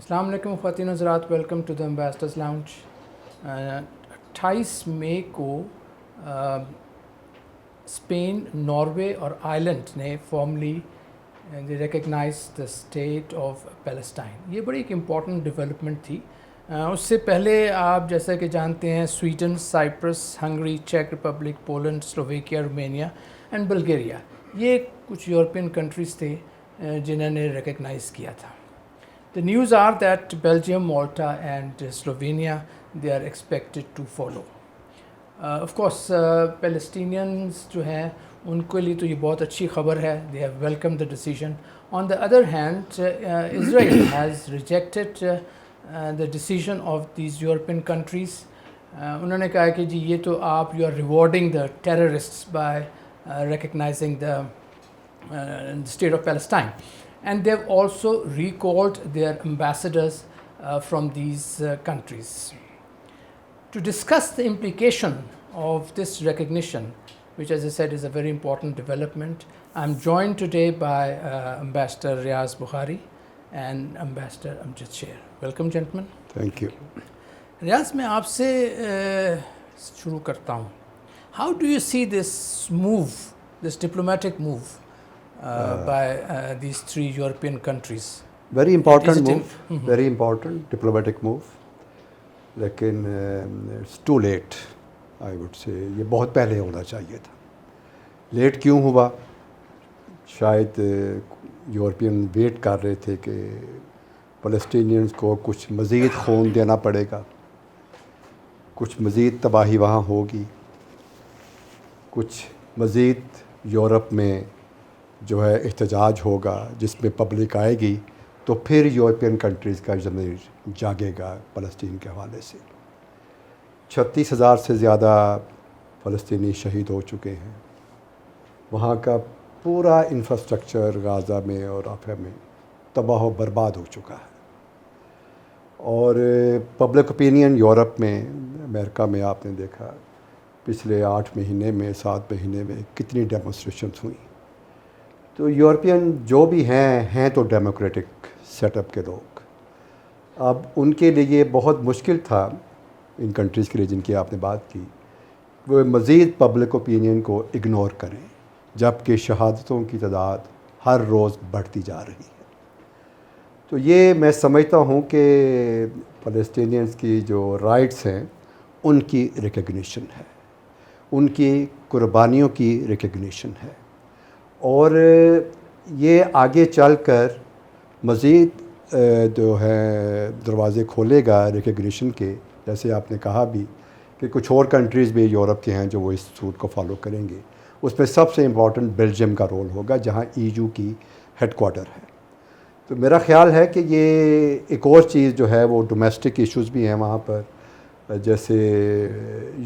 السلام علیکم خواتین حضرات، welcome to the ambassadors lounge. 28 مئی کو اسپین، ناروے اور آئرلینڈ نے formally recognise the state of Palestine. یہ بڑی ایک امپورٹنٹ ڈیولپمنٹ تھی۔ اس سے پہلے آپ جیسا کہ جانتے ہیں سویڈن، سائپرس، ہنگری، چیک Republic, Poland, Slovakia, Romania and Bulgaria, یہ کچھ یورپین کنٹریز تھے جنہوں نے ریکگنائز کیا تھا۔ The news are that Belgium, Malta and Slovenia, they are expected to follow. Of course, Palestinians جو ہیں ان کے لیے تو یہ بہت اچھی خبر ہے. They have welcomed the decision. On the other hand, Israel has rejected the decision of these European countries. انہوں نے کہا کہ جی یہ تو آپ you are rewarding the terrorists by recognizing the state of Palestine. And they've also recalled their ambassadors from these countries. To discuss the implication of this recognition, which as I said is a very important development, I'm joined today by Ambassador Riaz Bukhari and Ambassador Amjad Sher. Welcome gentlemen. Thank you. Riaz, میں آپ سے شروع کرتا ہوں. How do you see this move, this diplomatic move by these three European countries? Very important move, very important diplomatic move. لیکن it's too late, I would say. یہ بہت پہلے ہونا چاہیے تھا. لیٹ کیوں ہوا؟ شاید یورپین ویٹ کر رہے تھے کہ فلسطینینز کو کچھ مزید خون دینا پڑے گا، کچھ مزید تباہی وہاں ہوگی، کچھ مزید یورپ میں جو ہے احتجاج ہوگا جس میں پبلک آئے گی تو پھر یورپین کنٹریز کا ضمیر جاگے گا فلسطین کے حوالے سے۔ 36,000 سے زیادہ فلسطینی شہید ہو چکے ہیں۔ وہاں کا پورا انفراسٹرکچر غازہ میں اور رفح میں تباہ و برباد ہو چکا ہے، اور پبلک اوپینین یورپ میں، امریکہ میں آپ نے دیکھا پچھلے 8 مہینے میں 7 مہینے میں کتنی ڈیمونسٹریشنز ہوئیں۔ تو یورپین جو بھی ہیں تو ڈیموکریٹک سیٹ اپ کے لوگ۔ اب ان کے لیے یہ بہت مشکل تھا، ان کنٹریز کے لیے جن کی آپ نے بات کی، وہ مزید پبلک اوپینین کو اگنور کریں، جبکہ شہادتوں کی تعداد ہر روز بڑھتی جا رہی ہے۔ تو یہ میں سمجھتا ہوں کہ فلسطینینز کی جو رائٹس ہیں ان کی ریکگنیشن ہے، ان کی قربانیوں کی ریکگنیشن ہے، اور یہ آگے چل کر مزید جو ہے دروازے کھولے گا ریکگنیشن کے۔ جیسے آپ نے کہا بھی کہ کچھ اور کنٹریز بھی یورپ کے ہیں جو وہ اس اصول کو فالو کریں گے۔ اس میں سب سے امپورٹنٹ بیلجیم کا رول ہوگا جہاں EU کی ہیڈ کوارٹر ہے۔ تو میرا خیال ہے کہ یہ ایک اور چیز جو ہے وہ ڈومیسٹک ایشوز بھی ہیں وہاں پر، جیسے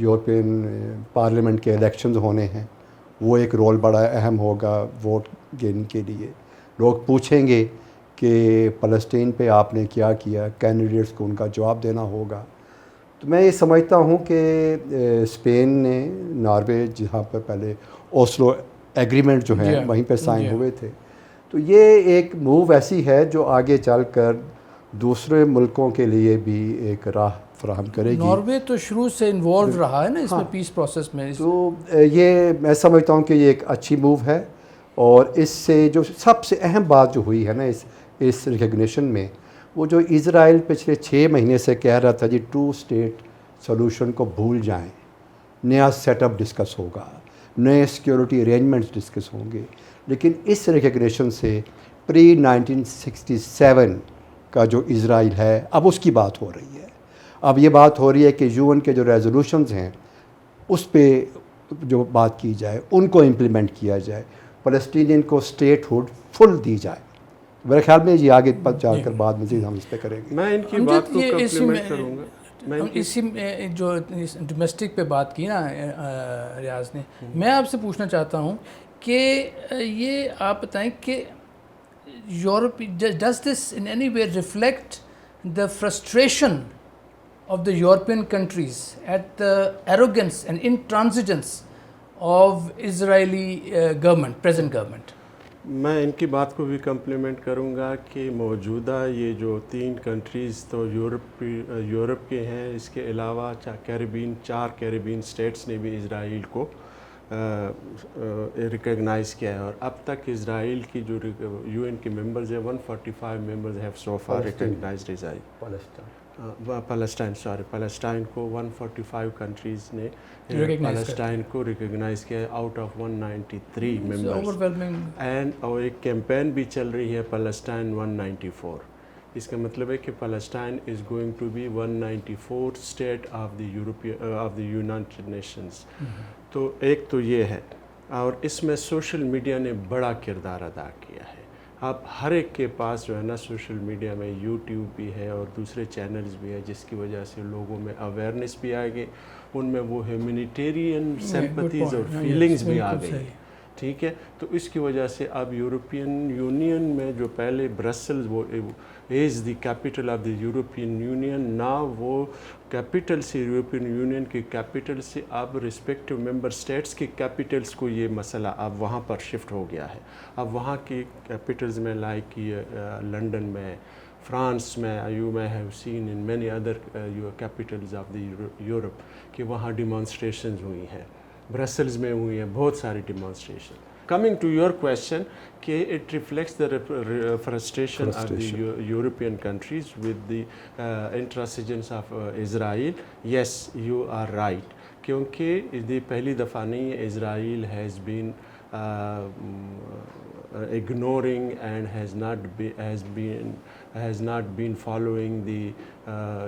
یورپین پارلیمنٹ کے الیکشنز ہونے ہیں، وہ ایک رول بڑا اہم ہوگا ووٹ گین کے لیے۔ لوگ پوچھیں گے کہ فلسطین پہ آپ نے کیا کیا، کینڈیڈیٹس کو ان کا جواب دینا ہوگا۔ تو میں یہ سمجھتا ہوں کہ اسپین نے، ناروے جہاں پر پہلے اوسلو ایگریمنٹ جو ہے وہیں پہ سائن ہوئے تھے، تو یہ ایک موو ایسی ہے جو آگے چل کر دوسرے ملکوں کے لیے بھی ایک راہ فراہم کرے گی۔ ناروے تو شروع سے انوالو رہا ہے نا اس میں، پیس پروسیس میں۔ تو یہ میں سمجھتا ہوں کہ یہ ایک اچھی موو ہے، اور اس سے جو سب سے اہم بات جو ہوئی ہے نا اس ریکگنیشن میں، وہ جو اسرائیل پچھلے 6 مہینے سے کہہ رہا تھا جی 2 اسٹیٹ سولوشن کو بھول جائیں، نیا سیٹ اپ ڈسکس ہوگا، نئے سیکیورٹی ارینجمنٹس ڈسکس ہوں گے، لیکن اس ریکگنیشن سے پری 1967 کا جو اسرائیل ہے اب اس کی بات ہو رہی ہے۔ اب یہ بات ہو رہی ہے کہ UN کے جو ریزولوشنز ہیں اس پہ جو بات کی جائے، ان کو امپلیمنٹ کیا جائے، فلسطینین کو اسٹیٹ ہوڈ فل دی جائے۔ میرے خیال میں یہ آگے جا کر بعد مزید ہم اس پہ کریں گے۔ میں ان کی بات کو کمپلیمنٹ کروں گا۔ اسی جو ڈومیسٹک پہ بات کی نا ریاض نے، میں آپ سے پوچھنا چاہتا ہوں کہ یہ آپ بتائیں کہ Europe does this in any way reflect the frustration of the European countries at the arrogance and intransigence of Israeli government, present government? میں ان کی بات کو بھی کمپلیمنٹ کروں گا کہ موجودہ یہ جو 3 کنٹریز تو یورپ کے ہیں، اس کے علاوہ 4 کیریبین سٹیٹس نے بھی اسرائیل کو ریکگنائز کیا ہے، اور اب تک اسرائیل کی جو یو این کے ممبرز ہیں 145 members have so far recognised Israel Palestine کو 145 کنٹریز نے پیلسٹائن کو ریکگنائز کیا ہے آؤٹ آف 193 ممبرز، اینڈ اور ایک کیمپین بھی چل رہی ہے پیلسٹائن 194. اس کا مطلب ہے کہ Palestine is going to be 194 state of the United Nations. تو ایک تو یہ ہے، اور اس میں سوشل میڈیا نے بڑا کردار ادا کیا ہے. اب ہر ایک کے پاس جو ہے نا سوشل میڈیا میں یوٹیوب بھی ہے اور دوسرے چینلز بھی ہے، جس کی وجہ سے لوگوں میں اویئرنیس بھی آ گئی، ان میں وہ ہیومینیٹیرین سمپتھیز اور فیلنگز بھی آ گئی. ٹھیک ہے، تو اس کی وجہ سے اب یورپین یونین میں جو پہلے برسلز وہ is the capital of the European Union, نا وہ کیپٹل سے یورپین یونین کی کیپٹل سے اب رسپیکٹو ممبر اسٹیٹس کی کیپٹلز کو یہ مسئلہ اب وہاں پر شفٹ ہو گیا ہے. اب وہاں کی کیپٹلز میں لائک لنڈن میں، فرانس میں، you may have seen in many other capitals of the Europe کہ وہاں ڈیمانسٹریشنز ہوئی ہیں، برسلز میں ہوئی ہیں بہت ساری demonstration. Coming to your question, it reflects the frustration of the European countries with the intransigence of Israel. Yes, you are right. کیونکہ یہ پہلی دفعہ نہیں ہے Israel has been ignoring and has not been following the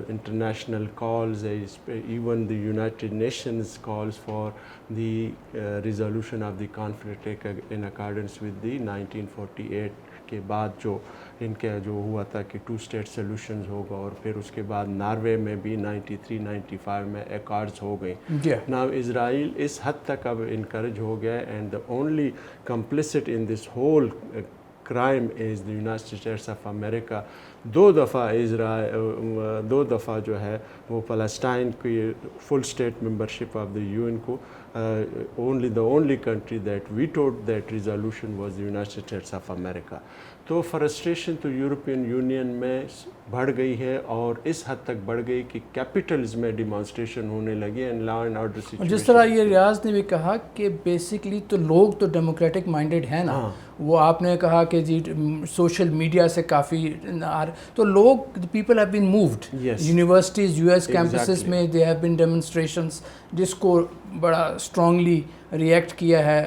international calls, even the United Nations calls for the resolution of the conflict in accordance with the 1948 کے بعد جو ان کا جو ہوا تھا کہ 2 state solutions ہوگا، اور پھر اس کے بعد ناروے میں بھی 93-95 میں ایکارڈز ہو گئے. Now اسرائیل اس حد تک اب انکریج ہو گیا، and the only complicit in this whole crime is the United States of America. 2 دفعہ جو ہے وہ فلسطین کی full state membership of the UN کو the only country that vetoed that resolution was the United States of America. تو frustration تو European Union میں بڑھ گئی ہے، اور اس حد تک بڑھ گئی کہ کیپٹلز میں ڈیمانسٹریشن ہونے لگی and law and order situation. جس طرح یہ ریاض نے بھی کہا کہ بیسکلی تو لوگ تو ڈیموکریٹک مائنڈیڈ ہیں نا، وہ آپ نے کہا کہ جی سوشل میڈیا سے کافی تو لوگ people have been moved. Universities US campuses میں دے ہیو بین ڈیمونسٹریشنز جس کو بڑا اسٹرانگلی ریئیکٹ کیا ہے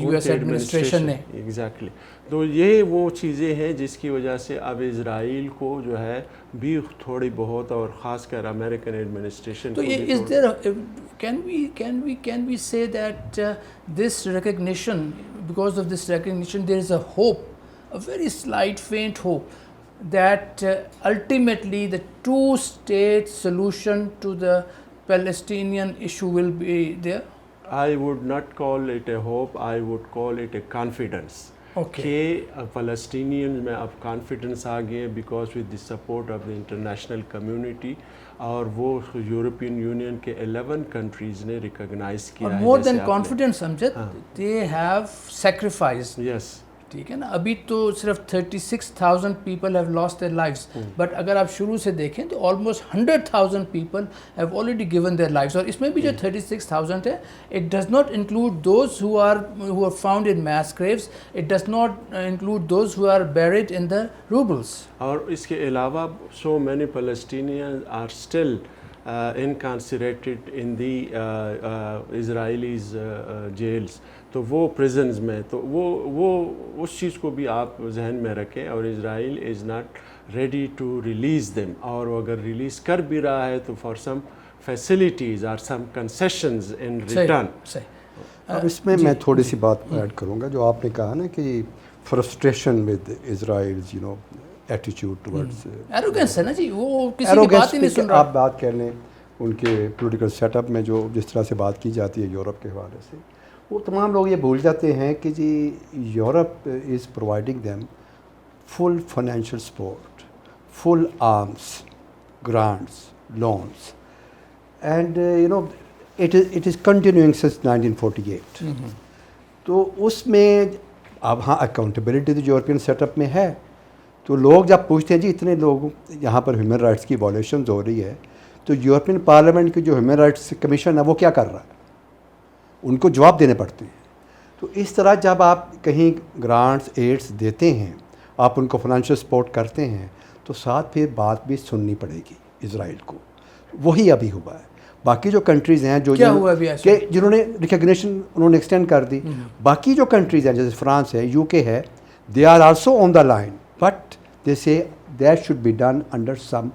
US ایڈمنسٹریشن نے. ایگزیکٹلی. تو یہ وہ چیزیں ہیں جس کی وجہ سے اب اسرائیل کو جو ہے بھی تھوڑی بہت، اور خاص کر امریکن ایڈمنسٹریشن تو can we say that this recognition, because of this recognition there is a hope, a very slight faint hope that ultimately the 2-state solution to the Palestinian issue will be there? I would not call it a hope, I would call it a confidence. کہ فلسطینین میں اب confidence آ گئے because with the support of the international community, اور وہ European union کے 11 countries نے recognize کیا ہے. مور دین کانفیڈنس سمجھت، دے ہیو سیکریفائز. یس، ٹھیک ہے نا. ابھی تو صرف 36,000 people have lost their lives, but اگر آپ شروع سے دیکھیں تو almost 100,000 people have already given their lives. اور اس میں بھی جو 36,000 ہے، it does not include those who are found in mass graves, it does not include those who are buried in the rubbles. اور اس کے علاوہ so many Palestinians are still incarcerated in the Israelis jails. تو وہ پریزنز میں، تو وہ اس چیز کو بھی آپ ذہن میں رکھیں. اور Israel is not ready to release them, اور اگر ریلیز کر بھی رہا ہے تو فار سم فیسلٹیز اور سم کنسیشنز ان ریٹرن. اب اس میں میں تھوڑی سی بات ایڈ کروں گا. جو آپ نے کہا نا کہ frustration with Israel attitude towards arrogance ہے نا جی، وہ کسی کی بات ہی نہیں سن رہا. آپ بات کر لیں ان کے پولیٹیکل سیٹ اپ میں جو جس طرح سے بات کی جاتی ہے یورپ کے حوالے سے، وہ تمام لوگ یہ بھول جاتے ہیں کہ جی Europe is providing them full financial support, full arms, grants, loans, and it is continuing since 1948. تو اس میں اب ہاں اکاؤنٹیبلٹی تو یورپین سیٹ اپ میں ہے. تو لوگ جب پوچھتے ہیں جی اتنے لوگ یہاں پر ہیومن رائٹس کی وائلیشنز ہو رہی ہے, تو یورپین پارلیمنٹ کی جو ہیومن رائٹس کمیشن ہے وہ کیا کر رہا ہے؟ ان کو جواب دینے پڑتے ہیں. تو اس طرح جب آپ کہیں گرانٹس ایڈس دیتے ہیں, آپ ان کو فائنینشیل سپورٹ کرتے ہیں, تو ساتھ پھر بات بھی سننی پڑے گی اسرائیل کو. وہی ابھی ہوا ہے. باقی جو کنٹریز ہیں جو کہ جنہوں نے ریکگنیشن انہوں نے ایکسٹینڈ کر دی, باقی جو کنٹریز ہیں جیسے فرانس ہے, یو کے ہے, they are also on the line, but they say that should be done under some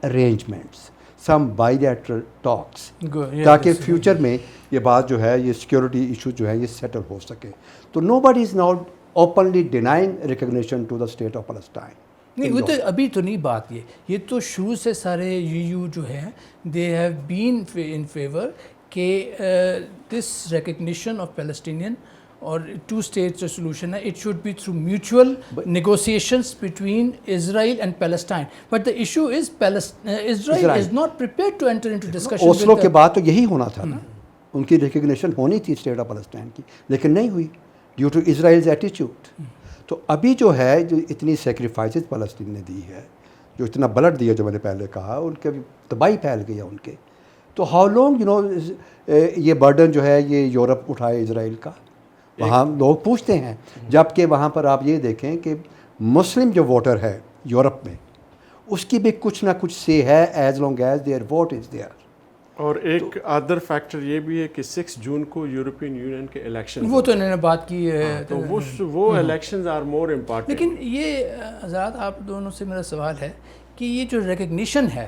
arrangements, some bilateral talks, تاکہ فیوچر میں یہ بات جو ہے, یہ سیکورٹی ایشو جو ہے یہ سیٹل ہو سکے. تو nobody is now openly denying recognition to the state of Palestine. نہیں, وہ تو ابھی تو نہیں بات یہ تو شروع سے سارے یو جو ہیں they have been in favour کہ دس ریکگنیشن آف پیلسٹینین اور ٹو اسٹیٹ جو سولوشن ہے, it should be through mutual negotiations between Israel and Palestine. But the issue is Israel is not prepared to enter into discussion. Oslo کے بعد تو یہی ہونا تھا نا, ان کی ریکگنیشن ہونی تھی اسٹیٹ آف پیلسٹائن کی, لیکن نہیں ہوئی ڈیو ٹو اسرائیلز ایٹیچیوڈ. تو ابھی جو ہے جو اتنی سیکریفائسز فلسطین نے دی ہے, جو اتنا بلڈ دیا, جو میں نے پہلے کہا, ان کے تباہی پھیل گئی ہے ان کے. تو ہاؤ لانگ یہ برڈن جو ہے یہ یورپ اٹھائے اسرائیل کا, وہاں لوگ پوچھتے ہیں. جبکہ وہاں پر آپ یہ دیکھیں کہ مسلم جو ووٹر ہے یورپ میں, اس کی بھی کچھ نہ کچھ سے ہے, as long as there vote is there. اور ایک ادر فیکٹر یہ بھی ہے کہ 6 جون کو یورپین یونین کے الیکشن, وہ تو انہوں نے بات کی ہے, تو وہ الیکشنز آر مور امپارٹنٹ. لیکن یہ حضرات آپ دونوں سے میرا سوال ہے کہ یہ جو ریکگنیشن ہے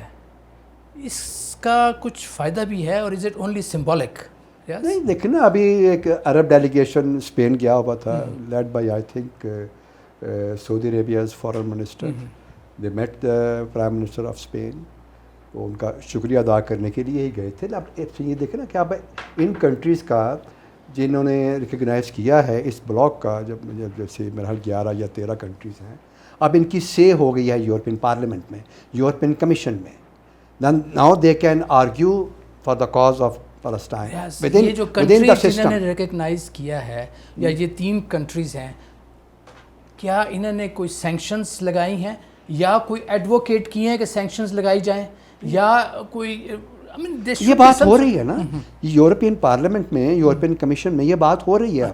اس کا کچھ فائدہ بھی ہے, اور از اٹ اونلی سمبولک؟ نہیں دیکھیں نا, ابھی ایک عرب ڈیلیگیشن اسپین گیا ہوا تھا, led by I think Saudi Arabia's foreign minister. They met the prime minister of Spain. وہ ان کا شکریہ ادا کرنے کے لیے ہی گئے تھے. اب یہ دیکھیں نا کہ اب ان کنٹریز کا جنہوں نے ریکگنائز کیا ہے اس بلاک کا, جب جیسے میرا 11 یا 13 کنٹریز ہیں, اب ان کی سے ہو گئی ہے یورپین پارلیمنٹ میں, یورپین کمیشن میں. Now they can argue for the cause of Palestine. یہ جو کنٹریز جنہوں نے ریکگنائز کیا ہے, یا یہ 3 کنٹریز ہیں, کیا انہوں نے کوئی سینکشنز لگائی ہیں, یا کوئی ایڈوکیٹ کیے ہیں کہ سینکشنز لگائی جائیں, یا کوئی یہ بات ہو رہی ہے نا یورپین پارلیمنٹ میں, یورپین کمیشن میں یہ بات ہو رہی ہے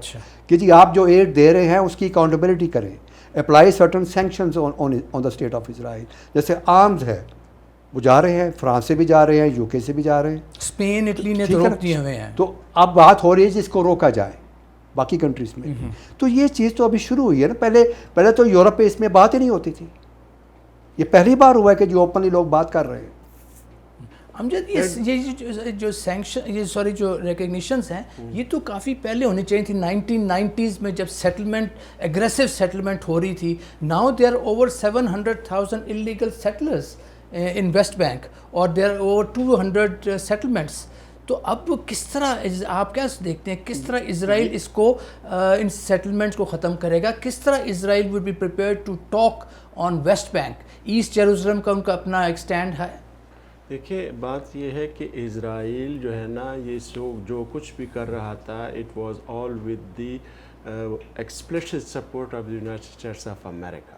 کہ جی آپ جو ایڈ دے رہے ہیں اس کی اکاؤنٹیبلٹی کریں, apply certain sanctions on the state of اسرائیل. جیسے آرمز ہے, وہ جا رہے ہیں, فرانس سے بھی جا رہے ہیں, یو کے سے بھی جا رہے ہیں, اسپین اٹلی نے تو روک دیے ہوئے ہیں. تو اب بات ہو رہی ہے جس کو روکا جائے باقی کنٹریز میں. تو یہ چیز تو ابھی شروع ہوئی ہے نا. پہلے تو یورپ میں اس میں بات ہی نہیں ہوتی تھی. یہ پہلی بار ہوا ہے کہ جو اوپنلی لوگ بات کر رہے ہیں. امجد یہ جو سینکشن جو ریکگنیشنز ہیں, یہ تو کافی پہلے ہونی چاہیے تھی. 1990s میں جب سیٹلمنٹ, ایگریسو سیٹلمنٹ ہو رہی تھی. Now they are over 700,000 illegal settlers in West Bank, اور دے آر اوور 200 سیٹلمنٹس. تو اب کس طرح آپ کیا دیکھتے ہیں, کس طرح اسرائیل اس کو ان سیٹلمنٹس کو ختم کرے گا؟ کس طرح Israel would be prepared to talk on West Bank? East Jerusalem کا ان کا اپنا ایک اسٹینڈ ہے. دیکھیے بات یہ ہے کہ اسرائیل جو ہے نا, یہ جو کچھ بھی کر رہا تھا, it was all with the explicit support of the United States of امریکہ.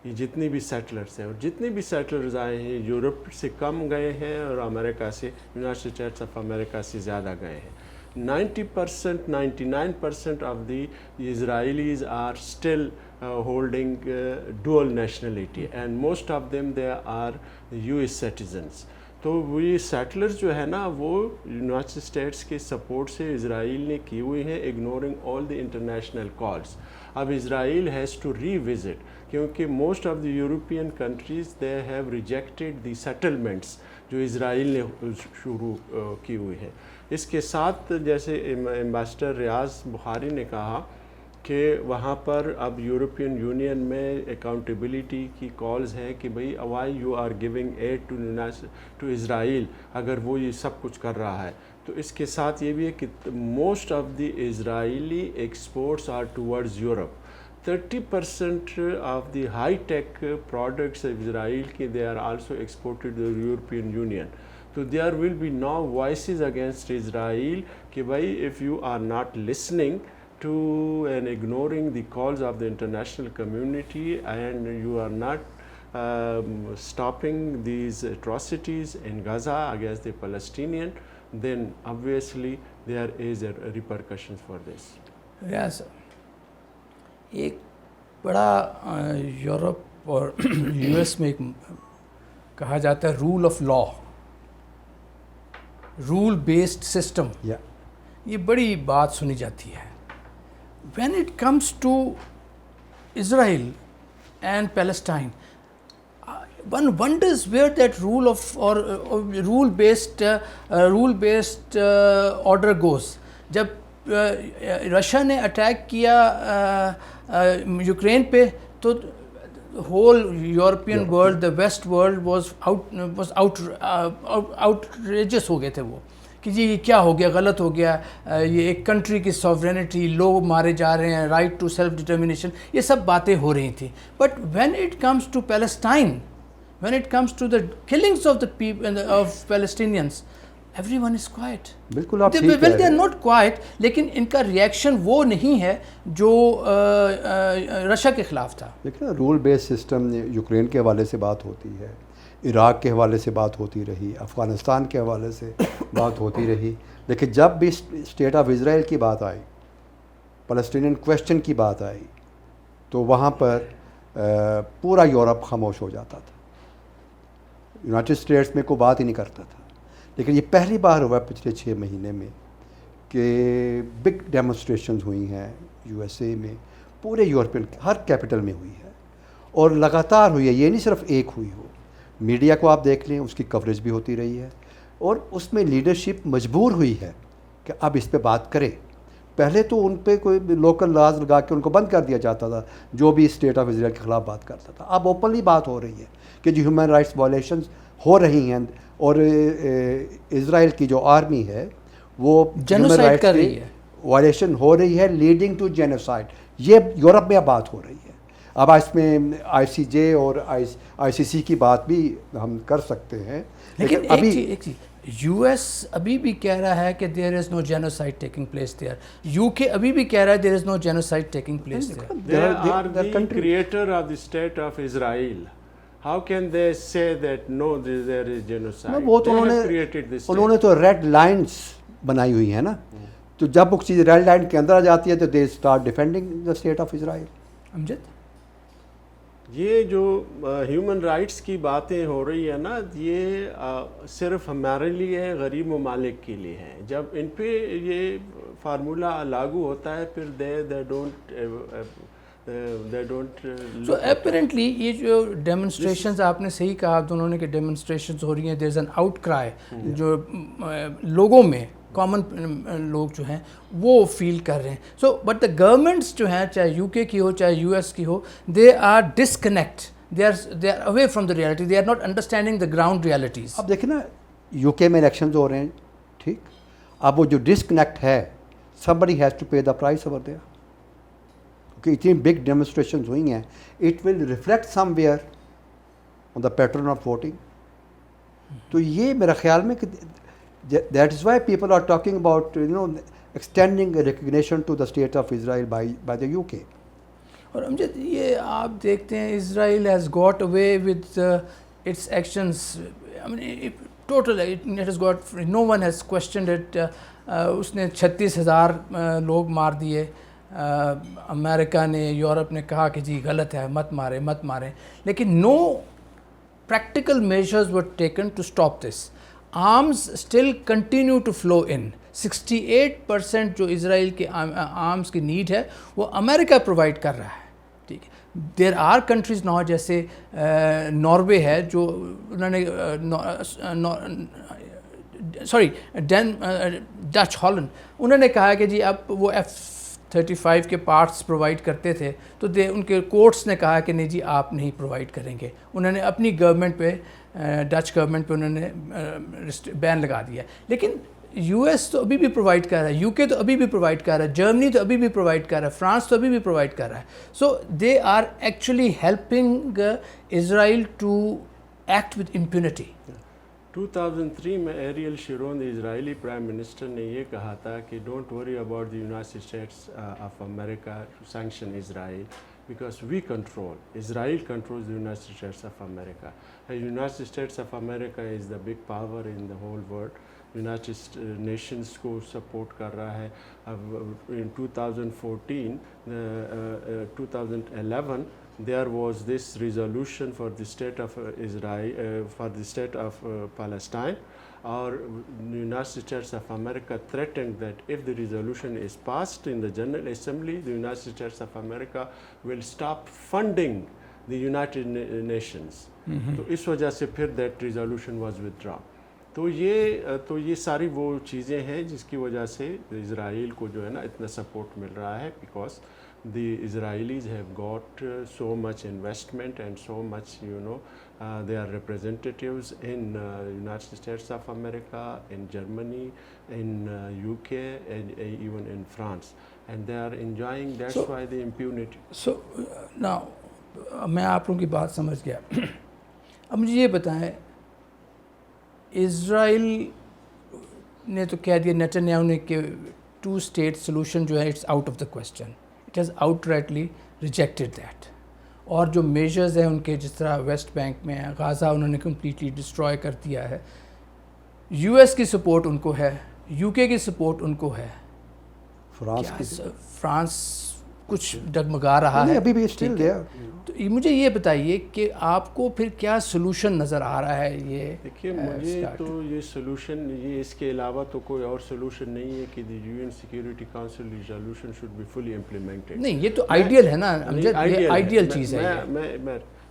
یہ جتنی بھی سیٹلرز ہیں, اور جتنے بھی سیٹلرز آئے ہیں, یورپ سے کم گئے ہیں اور امریکہ سے, یونائٹڈ اسٹیٹس آف امریکہ سے زیادہ گئے ہیں. 90%, 99% of the Israelis are still holding dual nationality, and most of them they are US citizens. تو وہ یہ سیٹلرز جو ہے نا, وہ یونائٹڈ اسٹیٹس کے سپورٹ سے اسرائیل نے کی ہوئی ہیں, ignoring all the international calls. اب اسرائیل ہیز ٹو ری وزٹ, کیونکہ most of the European countries they have rejected the settlements جو اسرائیل نے شروع کی ہوئی ہے. اس کے ساتھ جیسے ایمبیسڈر ریاض بخاری نے کہا کہ وہاں پر اب یورپین یونین میں اکاؤنٹیبلٹی کی کالز ہیں کہ بھئی why you are giving aid to Israel, اگر وہ یہ سب کچھ کر رہا ہے. تو اس کے ساتھ یہ بھی ہے کہ most of the Israeli exports are towards Europe. 30% of the high tech products Israel کے they are also exported to European Union. تو there will be now voices against Israel کہ بھائی if you are not listening to and ignoring the calls of the international community, and you are not stopping these atrocities in Gaza against the Palestinian, then obviously there is a repercussions for this. Yes. ایک بڑا Europe اور U S میں ایک کہا جاتا ہے rule of law, rule based system, یہ بڑی بات سنی جاتی ہے. When it comes to Israel and Palestine, one wonders where that rule of or rule based order goes. جب رشیا نے اٹیک کیا یوکرین پہ تو whole European world, the West world was outrageous ہو گئے تھے وہ کہ جی یہ کیا ہو گیا، غلط ہو گیا، یہ ایک کنٹری کی سوورینٹی، لوگ مارے جا رہے ہیں، رائٹ ٹو سیلف ڈٹرمنیشن، یہ سب باتیں ہو رہی تھیں. But when it comes to Palestine, when it comes to the killings of the people of Palestinians, everyone is quiet. بالکل آپ ٹھیک well, they are not quiet, لیکن ان کا ریئیکشن وہ نہیں ہے جو رشیا کے خلاف تھا. لیکن رول بیس سسٹم یوکرین کے حوالے سے بات ہوتی ہے، عراق کے حوالے سے بات ہوتی رہی، افغانستان کے حوالے سے بات ہوتی رہی، لیکن جب بھی اسٹیٹ آف اسرائیل کی بات آئی، فلسطینین کویسچن کی بات آئی، تو وہاں پر پورا یورپ خاموش ہو جاتا تھا. یونائٹڈ اسٹیٹس میں کوئی بات ہی نہیں کرتا تھا. لیکن یہ پہلی بار ہوا پچھلے 6 مہینے میں کہ بگ ڈیمونسٹریشنز ہوئی ہیں یو ایس اے میں، پورے یورپین ہر کیپٹل میں ہوئی ہے، اور لگاتار ہوئی ہے. یہ نہیں صرف ایک ہوئی ہو، میڈیا کو آپ دیکھ لیں، اس کی کوریج بھی ہوتی رہی ہے، اور اس میں لیڈرشپ مجبور ہوئی ہے کہ اب اس پہ بات کرے. پہلے تو ان پہ کوئی لوکل لاز لگا کے ان کو بند کر دیا جاتا تھا جو بھی اسٹیٹ آف اسرائیل کے خلاف بات کرتا تھا. اب اوپنلی بات ہو رہی ہے کہ جو ہیومن رائٹس وائلیشنز ہو رہی ہیں، اور اسرائیل کی جو آرمی ہے وہ ہیومن رائٹس کی وائلیشن ہو رہی ہے، لیڈنگ ٹو جینوسائڈ. یہ یورپ میں اب بات ہو رہی ہے. اب اس میں آئی سی جے اور آئی سی سی کی بات بھی ہم کر سکتے ہیں. لیکن ایک چیز یو ایس ابھی بھی کہہ رہا ہے کہ there is no genocide taking place there. U K ابھی بھی کہہ رہا ہے there is no genocide taking place there. They are the creator of the state of Israel. How can they say that no, there is genocide? وہ تو انہوں نے تو ریڈ لائنس بنائی ہوئی ہیں نا، تو جب وہ چیز ریڈ لائن کے اندر آ جاتی ہے تو they start defending the state of Israel. Amjad, یہ جو ہیومن رائٹس کی باتیں ہو رہی ہے نا، یہ صرف ہمارے لیے غریب ممالک کے لیے ہے. جب ان پہ یہ فارمولہ لاگو ہوتا ہے پھر they don't so apparently یہ جو ڈیمونسٹریشنز آپ نے صحیح کہا دونوں نے کہ ڈیمونسٹریشنز ہو رہی ہیں، دیر از این آؤٹ کرائی جو لوگوں میں کامن لوگ جو ہیں وہ فیل کر رہے ہیں. سو بٹ دا گورنمنٹس جو ہیں چاہے یو کے کی ہو چاہے یو ایس کی ہو، they are disconnect, they are away from the reality, they are not understanding the ground realities. اب دیکھیں نا یو کے میں الیکشنز ہو رہے ہیں، ٹھیک، اب وہ جو ڈسکنیکٹ ہے somebody has to pay the price over there. کہ اتنی بگ ڈیمونسٹریشنز ہوئی ہیں، it will reflect somewhere on the pattern of voting. تو یہ میرا خیال میں کہ that is why people are talking about extending recognition to the state of Israel by the U K. اور امجد یہ آپ دیکھتے ہیں Israel has got away with its actions, total it has got, no one has questioned it. اس نے 36,000 لوگ مار دیے. امریکہ نے، یورپ نے کہا کہ جی غلط ہے، مت ماریں، لیکن no practical measures were taken to stop this. Arms still continue to flow in. 68% جو اسرائیل کے آرمز کی نیڈ ہے وہ امریکہ پرووائڈ کر رہا ہے. ٹھیک ہے، دیر آر کنٹریز ناؤ جیسے ناروے ہے جو انہوں نے ڈچ ہالینڈ، انہوں نے کہا کہ جی اب وہ F-35 کے پارٹس پرووائڈ کرتے تھے تو ان کے کورٹس نے کہا کہ نہیں جی آپ نہیں پرووائڈ کریں گے. انہوں نے اپنی گورنمنٹ پہ، ڈچ گورنمنٹ پہ انہوں نے بین لگا دیا. لیکن یو ایس تو ابھی بھی پرووائڈ کر رہا ہے، یو کے تو ابھی بھی پرووائڈ کر رہا ہے، جرمنی تو ابھی بھی پرووائڈ کر رہا ہے، فرانس تو ابھی بھی پرووائڈ کر رہا ہے. So they are actually helping Israel to act with impunity. 2003 میں Ariel Sharon Israeli prime minister نے یہ کہا تھا کہ don't worry about the United States of America to sanction Israel because we control Israel controls the United States of America. United States of America is the big power in the whole world. United Nations کو support کر رہا ہے. ان 2014 2011 there was this resolution for the state of Israel, for the state of Palestine, or United States of America threatened that if the resolution is passed in the General Assembly, the United States of America will stop funding the United Nations. تو اس وجہ سے پھر that resolution was withdrawn. تو یہ ساری وہ چیزیں ہیں جس کی وجہ سے اسرائیل کو جو ہے نا اتنا سپورٹ مل رہا ہے, because the Israelis have got so much investment and so much, they are representatives in United States of America, in Germany, in UK, and even in France, and they are enjoying, that's why the impunity. So now میں آپ لوگوں کی بات سمجھ گیا. اب مجھے یہ بتائیں, اسرائیل نے تو کہہ دیا نیتن یاہو نے کہ 2 state solution جو ہے it's out of the question. It has outrightly rejected that. اور جو میجرز ہیں ان کے, جس طرح ویسٹ بینک میں غازہ انہوں نے کمپلیٹلی ڈسٹروائے کر دیا ہے, یو ایس کی سپورٹ ان کو ہے, یو کے کی سپورٹ ان کو ہے, فرانس کچھ ڈگمگا رہا ہے ابھی بھی اسٹل دیئر. تو مجھے یہ بتائیے کہ آپ کو پھر کیا سولوشن نظر آ رہا ہے؟ یہ دیکھیے مجھے تو یہ سولوشن, یہ اس کے علاوہ تو کوئی اور سولوشن نہیں ہے کہ the UN security council resolution should be fully implemented. نہیں, یہ تو آئیڈیل ہے نا, یہ آئیڈیل چیز ہے.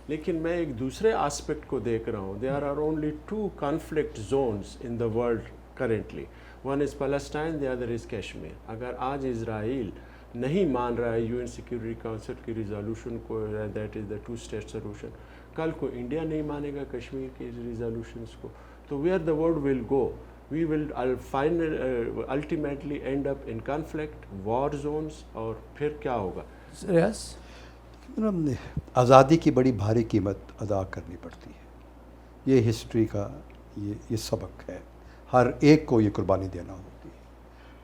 لیکن میں ایک دوسرے آسپیکٹ کو دیکھ رہا ہوں. There are only 2 conflict zones in the world currently. One is Palestine, the other is Kashmir. اگر آج اسرائیل نہیں مان رہا ہے UN سیکیورٹی کاؤنسل کی ریزولوشن کو, that is the 2 state solution, کل کو انڈیا نہیں مانے گا کشمیر کی ریزولوشنس کو, تو where the world will go, we will ultimately end up in conflict, war zones, اور پھر کیا ہوگا؟ آزادی کی بڑی بھاری قیمت ادا کرنی پڑتی ہے. یہ ہسٹری کا یہ سبق ہے, ہر ایک کو یہ قربانی دینا ہوتی ہے.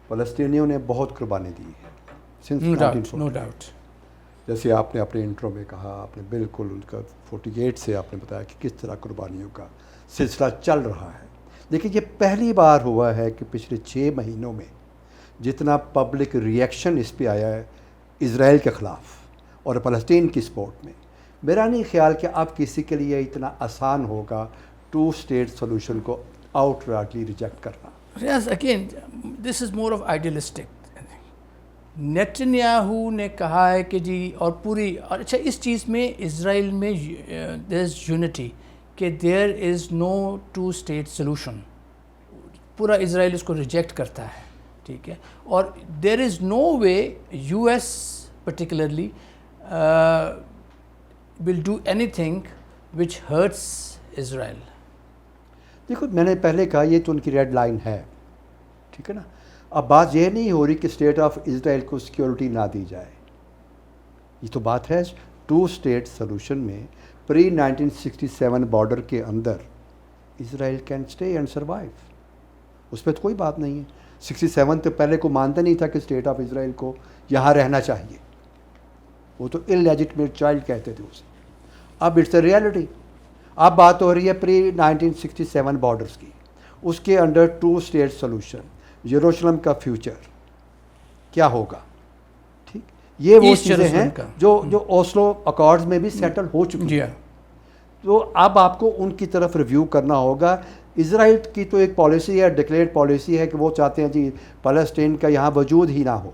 فلسطینیوں نے بہت قربانی دی ہے No doubt. جیسے آپ نے اپنے انٹرو میں کہا, آپ نے بالکل ان کا 48 سے آپ نے بتایا کہ کس طرح قربانیوں کا سلسلہ چل رہا ہے. لیکن یہ پہلی بار ہوا ہے کہ پچھلے 6 مہینوں میں جتنا پبلک ریئیکشن اس پہ آیا ہے اسرائیل کے خلاف اور فلسطین کی سپورٹ میں, میرا نہیں خیال کہ اب کسی کے لیے اتنا آسان ہوگا 2 state solution کو آؤٹ رائٹلی ریجیکٹ کرنا. Yes, again, this is more of idealistic. Nitin Yahoo نے کہا ہے کہ جی, اور پوری, اور اچھا اس چیز میں اسرائیل میں دیر از یونٹی کہ there is know 2 state solution. پورا اسرائیل اس کو ریجیکٹ کرتا ہے, ٹھیک ہے, اور there is no way U S particularly will do anything which hurts Israel. دیکھو میں نے پہلے کہا یہ تو ان کی ریڈ لائن ہے, ٹھیک ہے نا. اب بات یہ نہیں ہو رہی کہ اسٹیٹ آف اسرائیل کو سیکیورٹی نہ دی جائے, یہ تو بات ہے 2 state solution میں پری 1967 بارڈر کے اندر اسرائیل کین اسٹے اینڈ سروائیو, اس پہ تو کوئی بات نہیں ہے. 67 تو پہلے کو مانتا نہیں تھا کہ اسٹیٹ آف اسرائیل کو یہاں رہنا چاہیے, وہ تو انلیجٹمیٹ چائلڈ کہتے تھے اسے. اب اٹس اے ریئلٹی. اب بات ہو رہی ہے پری 1967 بارڈرس کی, اس کے انڈر 2 state solution, یروشلم کا فیوچر کیا ہوگا, ٹھیک. یہ وہ چیزیں ہیں جو اوسلو اکارڈز میں بھی سیٹل ہو چکی ہیں. تو اب آپ کو ان کی طرف ریویو کرنا ہوگا. اسرائیل کی تو ایک پالیسی ہے, ڈکلیئرڈ پالیسی ہے کہ وہ چاہتے ہیں جی فلسطین کا یہاں وجود ہی نہ ہو,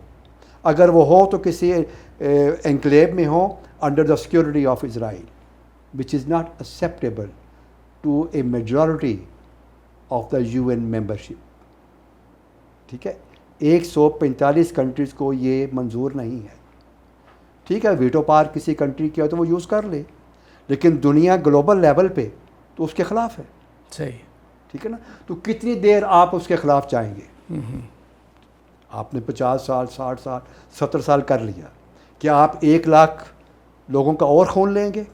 اگر وہ ہو تو کسی انکلیو میں ہو under the security of Israel, which is not acceptable to a majority of the UN membership. ٹھیک ہے, 145 کنٹریز کو یہ منظور نہیں ہے. ٹھیک ہے, ویٹو پار کسی کنٹری کیا تو وہ یوز کر لے, لیکن دنیا گلوبل لیول پہ تو اس کے خلاف ہے. صحیح, ٹھیک ہے نا. تو کتنی دیر آپ اس کے خلاف جائیں گے؟ آپ نے 50 سال 60 سال 70 سال کر لیا, کیا آپ 1 لاکھ لوگوں کا اور خون لیں گے؟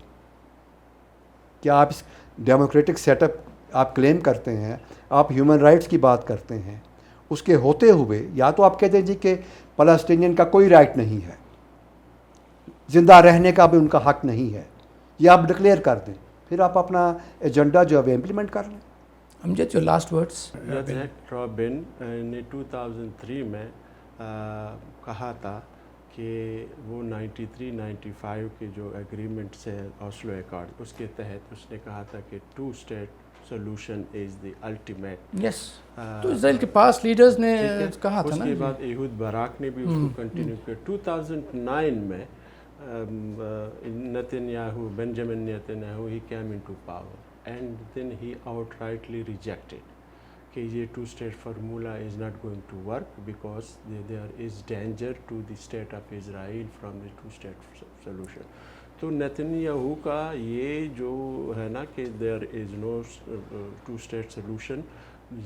کیا آپ اس ڈیموکریٹک سیٹ اپ آپ کلیم کرتے ہیں, آپ ہیومن رائٹس کی بات کرتے ہیں, اس کے ہوتے ہوئے یا تو آپ کہتے ہیں جی کہ فلسطینین کا کوئی رائٹ نہیں ہے, زندہ رہنے کا بھی ان کا حق نہیں ہے, یہ آپ ڈکلیئر کر دیں, پھر آپ اپنا ایجنڈا جو ہے امپلیمنٹ کر لیں. امجد, جو لاسٹ ورڈس. زیک رابن نے 2003 میں کہا تھا کہ وہ 93-95 کے جو ایگریمنٹس ہیں اوسلو ایکارڈ, اس کے تحت اس نے کہا تھا کہ 2 state solution is the ultimate. Yes, تو اسرائیل کے پاس لیڈرز نے کہا تھا نا. اس کے بعد ایہود باراک نے بھی اس کو کنٹینیو کیا. 2009 میں Netanyahu, Benjamin Netanyahu, he came into power and then he outrightly rejected کہ یہ 2 state formula is not going to work because there is danger to the state of Israel from the 2 state solution. تو Netanyahu کا یہ جو ہے نا کہ there is know 2 state solution,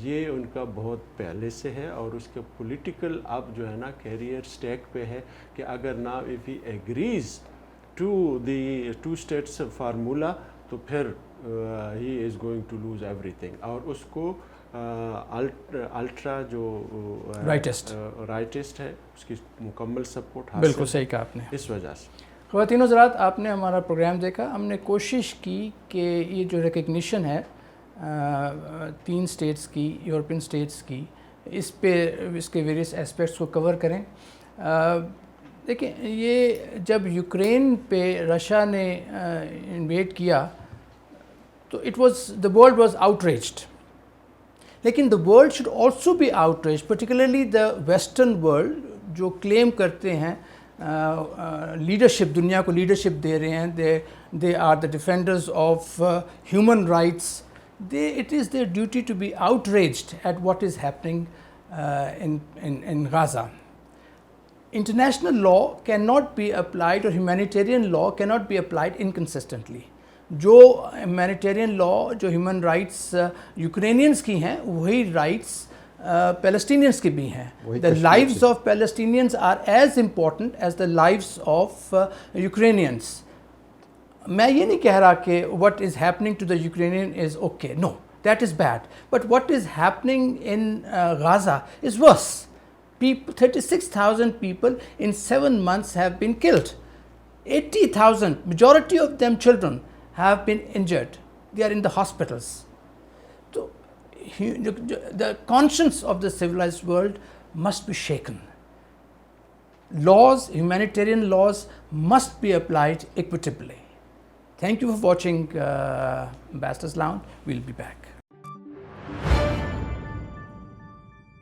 یہ ان کا بہت پہلے سے ہے, اور اس کا پولیٹیکل اب جو ہے نا کیریئر اسٹیک پہ ہے کہ اگر نا if he agrees to the 2 states formula تو پھر he is going to lose everything. اور اس کو الٹرا جو رائٹسٹ ہے اس کی مکمل سپورٹ حاصل. بالکل صحیح کہا آپ نے. اس وجہ سے خواتین و حضرات, آپ نے ہمارا پروگرام دیکھا. ہم نے کوشش کی کہ یہ جو ریکگنیشن ہے 3 اسٹیٹس کی, یورپین اسٹیٹس کی, اس پہ اس کے ویریس اسپیکٹس کو کور کریں. دیکھیں, یہ جب یوکرین پہ رشیا نے انویڈ کیا تو دا ورلڈ واز outraged. لیکن the world should also be outraged, particularly the western world جو کلیم کرتے ہیں لیڈرشپ, دنیا کو لیڈرشپ دے رہے ہیں, they are the defenders of human rights. It is their duty to be outraged at what is happening in Gaza. International law cannot be applied, or humanitarian law cannot be applied inconsistently. جو humanitarian law, جو human rights یوکرینینس کی ہیں, وہی rights Palestinians کی بھی ہیں. The lives of Palestinians are as important as the lives of Ukrainians. میں یہ نہیں کہہ رہا کہ what is happening to the Ukrainian is okay. No, that is bad. But what is happening in Gaza is worse. 36,000 people in 7 months have been killed. 80,000, majority of them children, have been injured. They are in the hospitals. So the conscience of the civilized world must be shaken. Laws, humanitarian laws, must be applied equitably. Thank you for watching Ambassador's Lounge. We'll be back.